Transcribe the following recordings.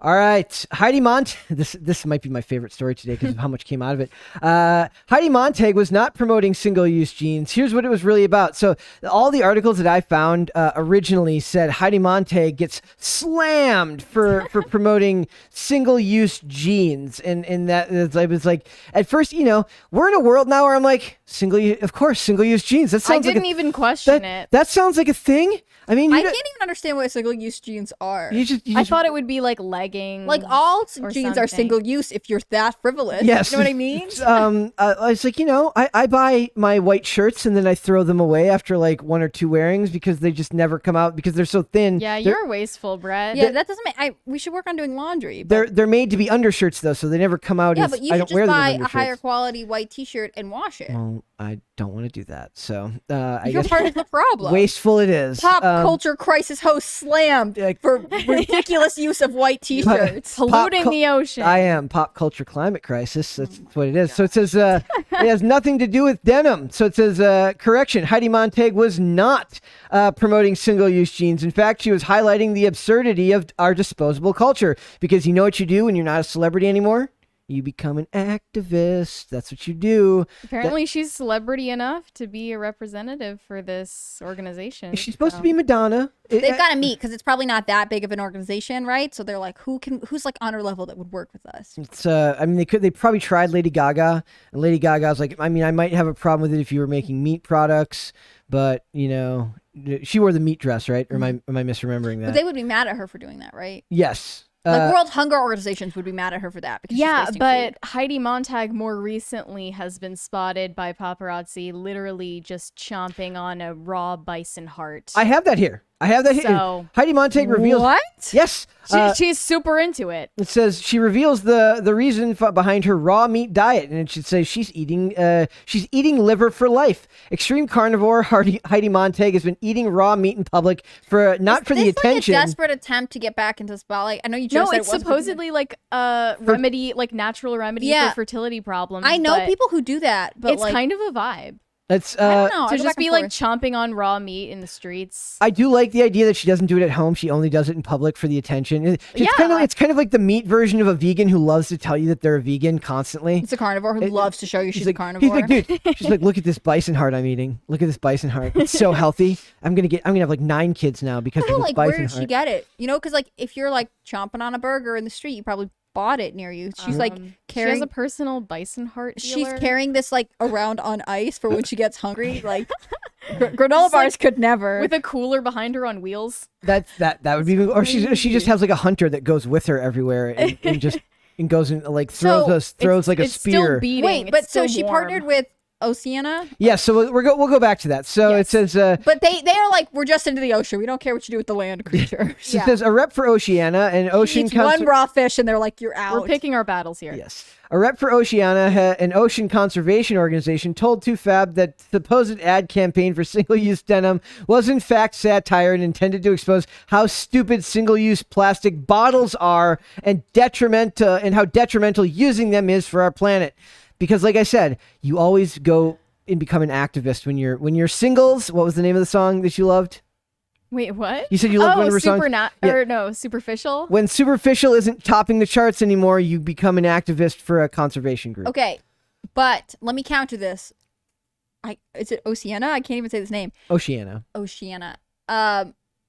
All right, Heidi Montag. This might be my favorite story today because of how much came out of it. Heidi Montag was not promoting single-use jeans. Here's what it was really about. So all the articles that I found originally said Heidi Montag gets slammed for promoting single-use jeans, and that it was like at first, we're in a world now where I'm like single-use jeans. That sounds I didn't even question it. That sounds like a thing. I mean, I can't even understand what single-use jeans are. I thought it would be like leggings. Like all jeans something. are single-use if you're that frivolous. Yes. You know what I mean? It's like, I buy my white shirts and then I throw them away after like 1 or 2 wearings because they just never come out because they're so thin. Yeah, you're wasteful, Brett. Yeah, that doesn't make... we should work on doing laundry. They're made to be undershirts though, so they never come out. Yeah, as, but you I should don't wear just them buy as a higher quality white t-shirt and wash it. Well, I don't want to do that. So I You're guess part of the problem. wasteful it is. Pop culture crisis host slammed for ridiculous use of white t-shirts. Polluting the ocean. I am pop culture climate crisis. That's what it is. So it says it has nothing to do with denim. So it says correction. Heidi Montag was not promoting single-use jeans. In fact, she was highlighting the absurdity of our disposable culture because you know what you do when you're not a celebrity anymore? You become an activist. That's what you do. Apparently, she's celebrity enough to be a representative for this organization. She's supposed to be Madonna. They've got to meet because it's probably not that big of an organization, right? So they're like, who's like on our level that would work with us? It's I mean, they probably tried Lady Gaga, and Lady Gaga's like, I mean, I might have a problem with it if you were making meat products, but she wore the meat dress, right? Or am I misremembering that? But they would be mad at her for doing that, right? Yes. Like World Hunger Organizations would be mad at her for that. Because yeah, she's wasting but food. Heidi Montag more recently has been spotted by paparazzi literally just chomping on a raw bison heart. I have that here. So, Heidi Montag reveals... What? Yes. She's super into it. It says she reveals the reason behind her raw meat diet, and it should say she's eating liver for life. Extreme carnivore Heidi Montag has been eating raw meat in public for the attention. Like a desperate attempt to get back into spotlight. I know you just said it's supposedly like a remedy, like natural remedy for fertility problems. I know people who do that, but it's kind of a vibe. It's I don't know. To just be like chomping on raw meat in the streets. I do like the idea that she doesn't do it at home. She only does it in public for the attention. It's kind of like the meat version of a vegan who loves to tell you that they're a vegan constantly. It's a carnivore who loves to show you she's like, a carnivore. He's like, dude, she's like, look at this bison heart I'm eating. Look at this bison heart. It's so healthy. I'm gonna have like 9 kids now because of this like, bison where did heart. she get it? Because like if you're like chomping on a burger in the street, you probably bought it near you. She's like carrying. She has a personal bison heart dealer. She's carrying this like around on ice for when she gets hungry. Like granola bars could never. With a cooler behind her on wheels. That would be, or she just has like a hunter that goes with her everywhere and just goes and like throws like a spear. Still beating. Wait, but so she warm. partnered with Oceana? Yeah, so we'll go back to that. So It says but they are like, we're just into the ocean. We don't care what you do with the land creatures. It says a rep for Oceana and Ocean Eats one raw fish and they're like, you're out. We're picking our battles here. Yes. A rep for Oceana, an ocean conservation organization, told 2Fab that the supposed ad campaign for single-use denim was in fact satire and intended to expose how stupid single-use plastic bottles are and how detrimental using them is for our planet. Because, like I said, you always go and become an activist when you're singles. What was the name of the song that you loved? Wait, what? You said you loved one of her songs. Superficial. When Superficial isn't topping the charts anymore, you become an activist for a conservation group. Okay, but let me counter this. Is it Oceana? I can't even say this name. Oceana.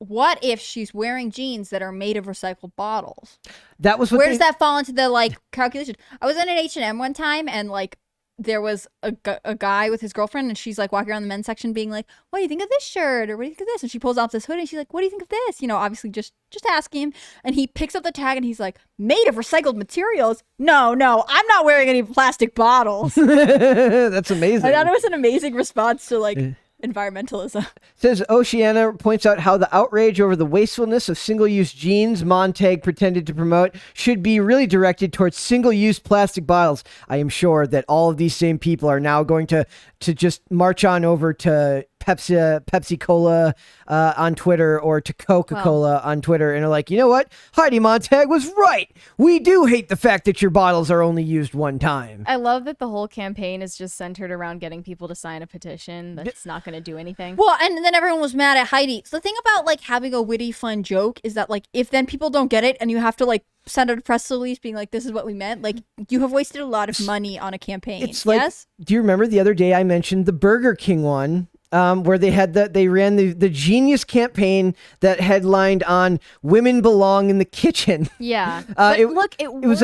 What if she's wearing jeans that are made of recycled bottles? That was what. Where does that fall into the like calculation? I was in an H&M one time, and like there was a guy with his girlfriend, and she's like walking around the men's section, being like, "What do you think of this shirt?" Or "What do you think of this?" And she pulls off this hoodie, and she's like, "What do you think of this?" Obviously just ask him. And he picks up the tag, and he's like, "Made of recycled materials." No, I'm not wearing any plastic bottles. That's amazing. I thought it was an amazing response to like. Environmentalism. Says Oceana points out how the outrage over the wastefulness of single-use jeans Montag pretended to promote should be really directed towards single-use plastic bottles. I am sure that all of these same people are now going to just march on over to Pepsi Cola on Twitter or to Coca-Cola on Twitter and are like, you know what? Heidi Montag was right. We do hate the fact that your bottles are only used one time. I love that the whole campaign is just centered around getting people to sign a petition that's not going to do anything. Well, and then everyone was mad at Heidi. So the thing about like having a witty, fun joke is that like if then people don't get it and you have to like send out a press release being like, this is what we meant. Like, you have wasted a lot of money on a campaign. It's like, yes? do you remember the other day I mentioned the Burger King one? Where they ran the genius campaign that headlined on "Women Belong in the Kitchen." Yeah. But it was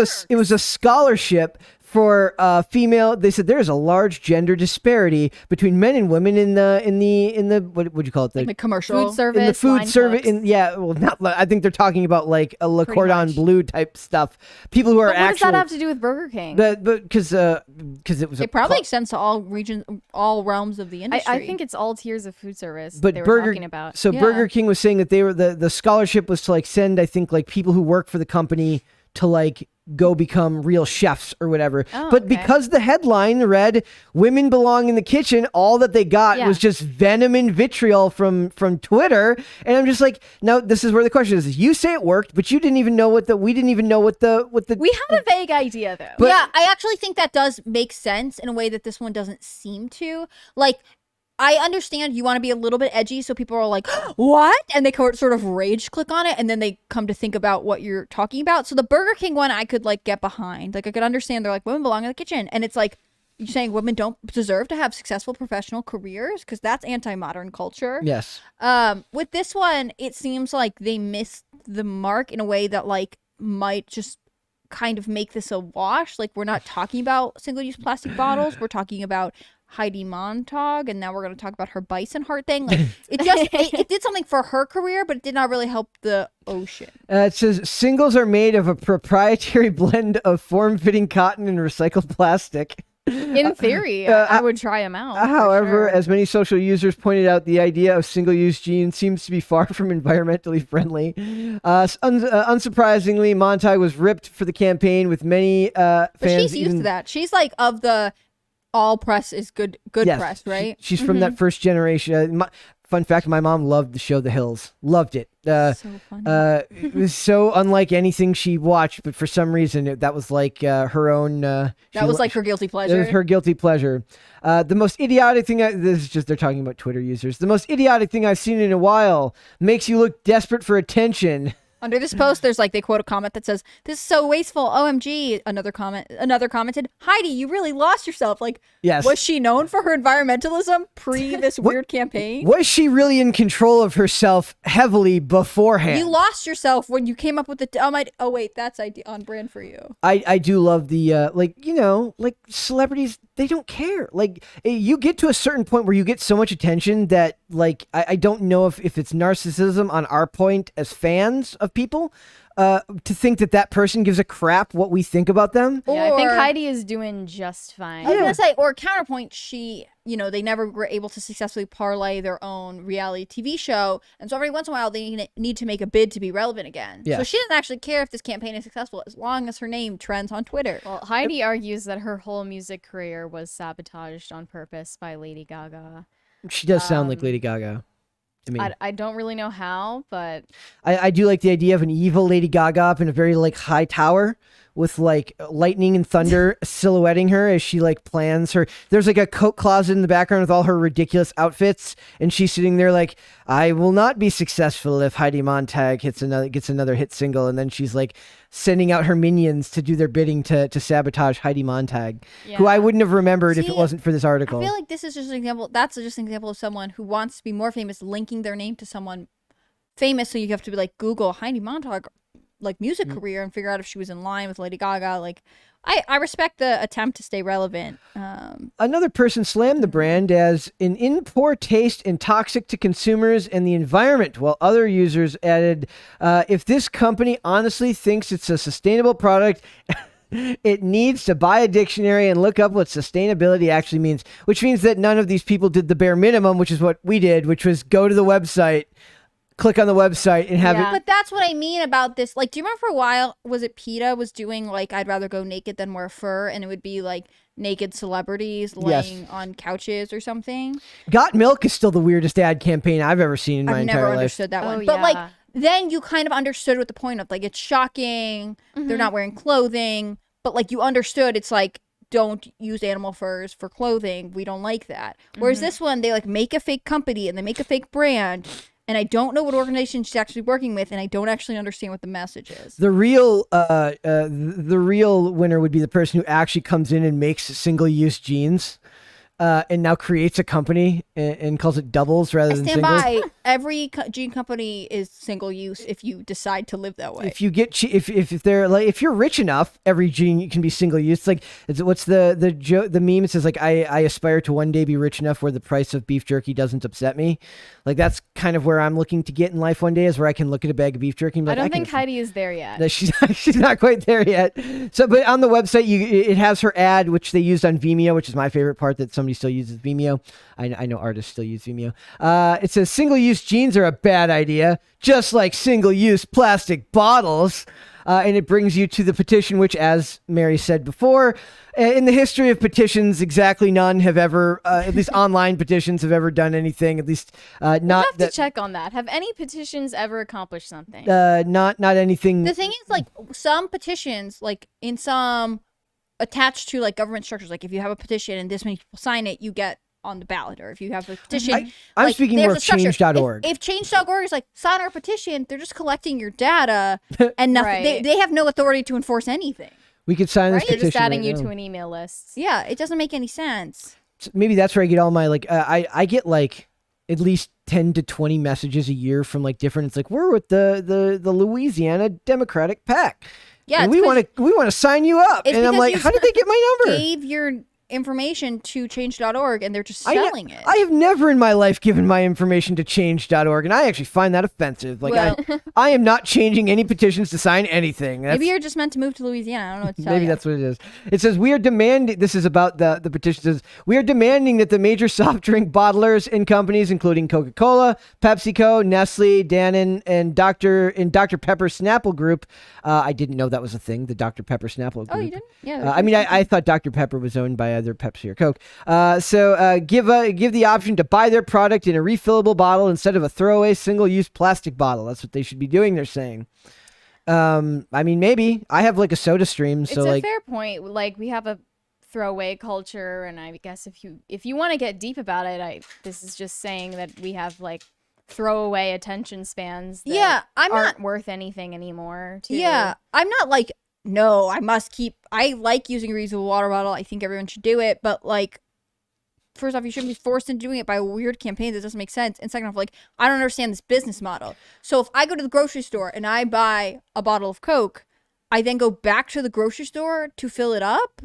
a scholarship for female. They said there is a large gender disparity between men and women in the what would you call it, Like the commercial. food service. in the food line service. cooks. Well, not. I think they're talking about like a Le Pretty Cordon much. Bleu type stuff. People who are But what does actual. that have to do with Burger King? But because it was It probably extends to all regions, all realms of the industry. I think it's all tiers of food service But they were Burger talking about. So Yeah. Burger King was saying that they were the scholarship was to like send, I think, like people who work for the company to like go become real chefs or whatever. Oh, but okay. because the headline read "Women Belong in the Kitchen," all that they got Yeah. was just venom and vitriol from Twitter. And I'm just like, now this is where the question is: you say it worked, but you didn't even know we didn't even know what the We had a vague idea though. But- yeah, I actually think that does make sense in a way that this one doesn't seem to. Like, I understand you want to be a little bit edgy, so people are like, what? And they sort of rage click on it, and then they come to think about what you're talking about. So the Burger King one, I could like get behind. Like, I could understand they're like, women belong in the kitchen. And it's like, you're saying women don't deserve to have successful professional careers? Because that's anti-modern culture. yes. With this one, it seems like they missed the mark in a way that like might just kind of make this a wash. Like, we're not talking about single-use plastic bottles. We're talking about Heidi Montag, and now we're going to talk about her bison heart thing. Like, it did something for her career, but it did not really help the ocean. It says singles are made of a proprietary blend of form-fitting cotton and recycled plastic. In theory, I would try them out. for However, sure. as many social users pointed out, the idea of single-use jeans seems to be far from environmentally friendly. Unsurprisingly, Montag was ripped for the campaign, with many fans. But she's used even- to that. She's like of the all press is good Yes, press, right? She's from that first generation. Fun fact: my mom loved the show The Hills. Loved it. So funny. It was so unlike anything she watched, but for some reason that was like her own. that was like her guilty It pleasure. was her guilty pleasure. The most idiotic thing. This is just they're talking about Twitter users. The most idiotic thing I've seen in a while makes you look desperate for attention. Under this post, there's like they quote a comment that says, "This is so wasteful." OMG. Another commented, "Heidi, you really lost yourself." Like, Yes. was she known for her environmentalism pre this weird campaign? Was she really in control of herself heavily beforehand? You lost yourself when you came up with the. Oh wait, that's on brand for you. I do love the like celebrities, they don't care. Like you get to a certain point where you get so much attention that like I don't know if it's narcissism on our point as fans of people to think that person gives a crap what we think about them. Yeah, I think Or- Heidi is doing just fine. I was gonna say, or counterpoint, they never were able to successfully parlay their own reality TV show, and so every once in a while they need to make a bid to be relevant again. So Yes. she doesn't actually care if this campaign is successful as long as her name trends on Twitter. Well, Heidi argues that her whole music career was sabotaged on purpose by Lady Gaga. She does sound like Lady Gaga. I mean, I don't really know how, but I do like the idea of an evil Lady Gaga up in a very like high tower with like lightning and thunder silhouetting her as she like plans her. There's like a coat closet in the background with all her ridiculous outfits, and she's sitting there like, I will not be successful if Heidi Montag gets another hit single, and then she's like sending out her minions to do their bidding to sabotage Heidi Montag, who I Yeah. wouldn't have remembered if See, it wasn't for this article. I feel like this is just an example. That's just an example of someone who wants to be more famous, linking their name to someone famous. So you have to be like Google Heidi Montag, like music career, and figure out if she was in line with Lady Gaga. Like, I respect the attempt to stay relevant. Another person slammed the brand as in poor taste and toxic to consumers and the environment, while other users added, if this company honestly thinks it's a sustainable product, it needs to buy a dictionary and look up what sustainability actually means, which means that none of these people did the bare minimum, which is what we did, which was go to the website, click on the website, and have Yeah. it. But that's what I mean about this. Like, do you remember for a while, was it PETA was doing like, I'd rather go naked than wear fur, and it would be like naked celebrities Yes. laying on couches or something? Got Milk is still the weirdest ad campaign I've ever seen in my I've entire never life. understood that Oh, one. But yeah. like, then you kind of understood what the point of, like, it's shocking. They're not wearing clothing, but like you understood it's like, don't use animal furs for clothing. We don't like that. Whereas this one, they like make a fake company and they make a fake brand and I don't know what organization she's actually working with, and I don't actually understand what the message is. The real winner would be the person who actually comes in and makes single-use jeans, and now creates a company and calls it doubles rather I than stand singles. by. Every jean company is single use if you decide to live that way. If you get if they're like, if you're rich enough, every jean can be single use. Like, what's the meme? It says like, I aspire to one day be rich enough where the price of beef jerky doesn't upset me. Like, that's kind of where I'm looking to get in life one day, is where I can look at a bag of beef jerky and be I like, don't think can Heidi is there yet. No, she's not quite there yet. So, but on the website, it has her ad, which they used on Vimeo, which is my favorite part, that somebody still uses Vimeo. I know artists still use Vimeo. It says single-use jeans are a bad idea, just like single-use plastic bottles. And it brings you to the petition, which, as Mary said before, in the history of petitions, exactly none have ever, at least online petitions, have ever done anything. At least We'll not have to check on that. Have any petitions ever accomplished something? not anything. The thing is, like, some petitions, like in some attached to like government structures, like if you have a petition and this many people sign it, you get on the ballot. Or if you have a petition, I'm like, speaking there's more a of structure. change.org. If change.org is like, sign our petition, they're just collecting your data and nothing. Right. They have no authority to enforce anything. We could sign this They're petition. just adding right you now. to an email list. Yeah, it doesn't make any sense. Maybe that's where I get all my like. I get like at least 10 to 20 messages a year from like different. It's like, we're with the Louisiana Democratic PAC. Yeah, and it's we 'cause want to sign you up. it's And I'm because like, you how did they get my number? gave your information to change.org and they're just selling it. I have never in my life given my information to change.org, and I actually find that offensive. Like, Well- I am not changing any petitions to sign anything. That's, Maybe you're just meant to move to Louisiana. I don't know what to tell maybe you. that's what it is. It says, we are demanding, this is about the petition, says, we are demanding that the major soft drink bottlers and companies, including Coca-Cola, PepsiCo, Nestle, Danone, and Dr. Pepper Snapple Group. I didn't know that was a thing, the Dr. Pepper Snapple Group. Oh, you didn't? Yeah. I mean, I thought Dr. Pepper was owned by either Pepsi or Coke. So give the option to buy their product in a refillable bottle instead of a throwaway single-use plastic bottle. That's what they should be doing, they're saying. I mean, maybe. I have like a soda stream, so It's a like, fair point. Like, we have a throwaway culture, and I guess if you want to get deep about it, this is just saying that we have like throwaway attention spans that Yeah, I'm aren't worth anything anymore. Too. Yeah, I'm not like, no, I like using a reusable water bottle. I think everyone should do it. But like, first off, you shouldn't be forced into doing it by a weird campaign that doesn't make sense. And second off, like, I don't understand this business model. So if I go to the grocery store and I buy a bottle of Coke, I then go back to the grocery store to fill it up.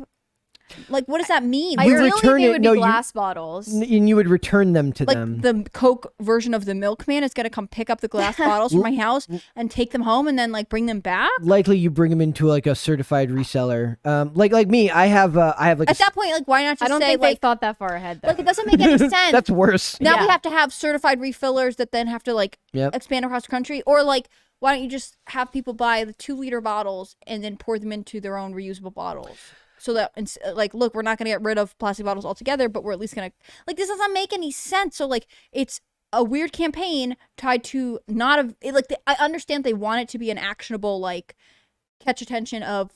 Like, what does that mean? I We really return think it- it would no, be you- glass bottles. and you would return them to Like them. the Coke version of the milkman is gonna come pick up the glass bottles from my house and take them home and then like bring them back. Likely you bring them into like a certified reseller. Like me, I have like At that point, like, why not just I don't say think they like, thought that far ahead, though. like it doesn't make any sense. that's worse. Now we Yeah. have to have certified refillers that then have to like Yep. expand across the country, or like, why don't you just have people buy the 2-liter bottles and then pour them into their own reusable bottles? So that, like, look, we're not going to get rid of plastic bottles altogether, but we're at least going to, like, this doesn't make any sense. So, like, it's a weird campaign tied to not a, I understand they want it to be an actionable, like, catch attention of,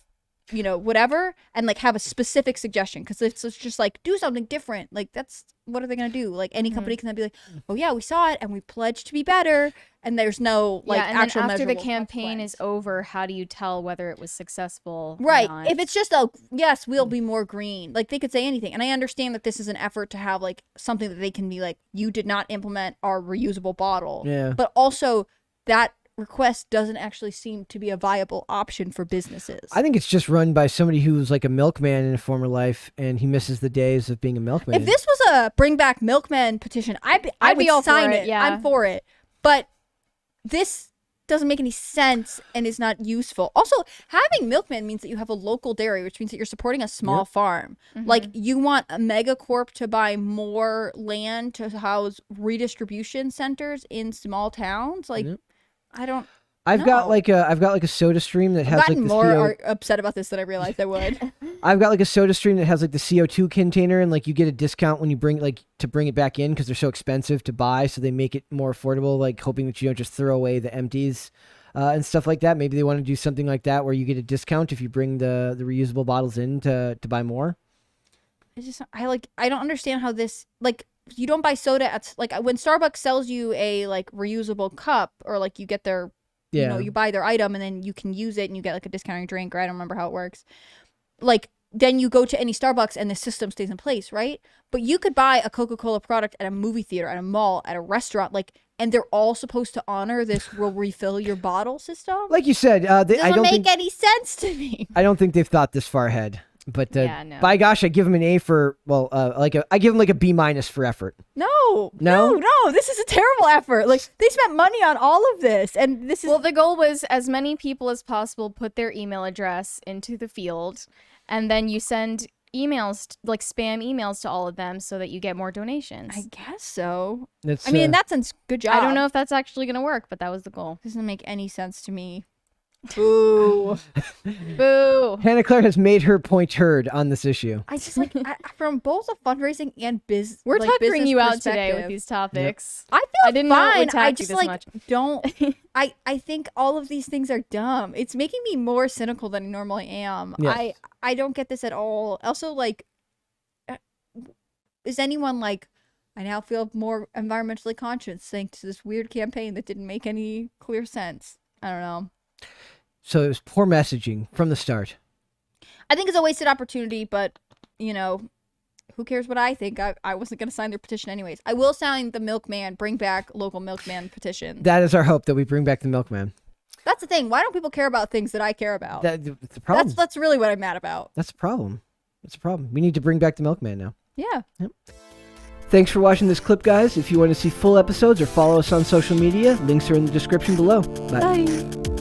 you know, whatever, and, like, have a specific suggestion. Because it's just, like, do something different. Like, that's, what are they going to do? Like, any company can then be like, oh, yeah, we saw it, and we pledged to be better. And there's no, like, yeah, and actual then after the measurable campaign consequence. is over, how do you tell whether it was successful? or Right. not? If it's just a yes, we'll be more green. Like, they could say anything. And I understand that this is an effort to have like something that they can be like, you did not implement our reusable bottle. Yeah. But also that request doesn't actually seem to be a viable option for businesses. I think it's just run by somebody who was like a milkman in a former life, and he misses the days of being a milkman. If this was a bring back milkman petition, I'd I'd be be all for sign it, it. yeah. I'm for it. But this doesn't make any sense and is not useful. Also, having milkman means that you have a local dairy, which means that you're supporting a small farm. Like, you want a megacorp to buy more land to house redistribution centers in small towns. Like, Yep. I don't. I've got No. like a soda stream that I've has like gotten the more CO upset about this than I realized I would. I've got like a soda stream that has like the CO2 container, and like you get a discount when you bring to bring it back in because they're so expensive to buy, so they make it more affordable, like hoping that you don't just throw away the empties and stuff like that. Maybe they want to do something like that where you get a discount if you bring the reusable bottles in to buy more. It's just I don't understand how this, like, you don't buy soda at like when Starbucks sells you a like reusable cup, or like you get their you know, you buy their item and then you can use it and you get like a discounted drink, or I don't remember how it works. Like then you go to any Starbucks and the system stays in place, right? But you could buy a Coca-Cola product at a movie theater, at a mall, at a restaurant, like, and they're all supposed to honor this will refill your bottle system. Like you said, It doesn't make any sense to me. I don't think they've thought this far ahead. But no. by gosh, I give them an A for I give them like a B- for effort. No. This is a terrible effort. Like they spent money on all of this, and this is Well, the goal was as many people as possible put their email address into the field, and then you send emails, like spam emails to all of them so that you get more donations. I guess so. It's, I mean, in that sense, good job. I don't know if that's actually going to work, but that was the goal. Doesn't make any sense to me. Boo. Boo. Hannah Claire has made her point heard on this issue. I just like from both a fundraising and business. We're like, tuckering business you out today perspective. with these topics. I feel I didn't know it fine. would tax I you just this like much. don't. I think all of these things are dumb. It's making me more cynical than I normally am. Yes. I don't get this at all. Also, like, is anyone like? I now feel more environmentally conscious thanks to this weird campaign that didn't make any clear sense. I don't know. So it was poor messaging from the start. I think it's a wasted opportunity, but, you know, who cares what I think? I wasn't going to sign their petition anyways. I will sign the milkman, bring back local milkman petition. That is our hope, that we bring back the milkman. That's the thing. Why don't people care about things that I care about? That's the problem. That's really what I'm mad about. That's a problem. That's a problem. We need to bring back the milkman now. Yeah. Yep. Thanks for watching this clip, guys. If you want to see full episodes or follow us on social media, links are in the description below. Bye. Bye.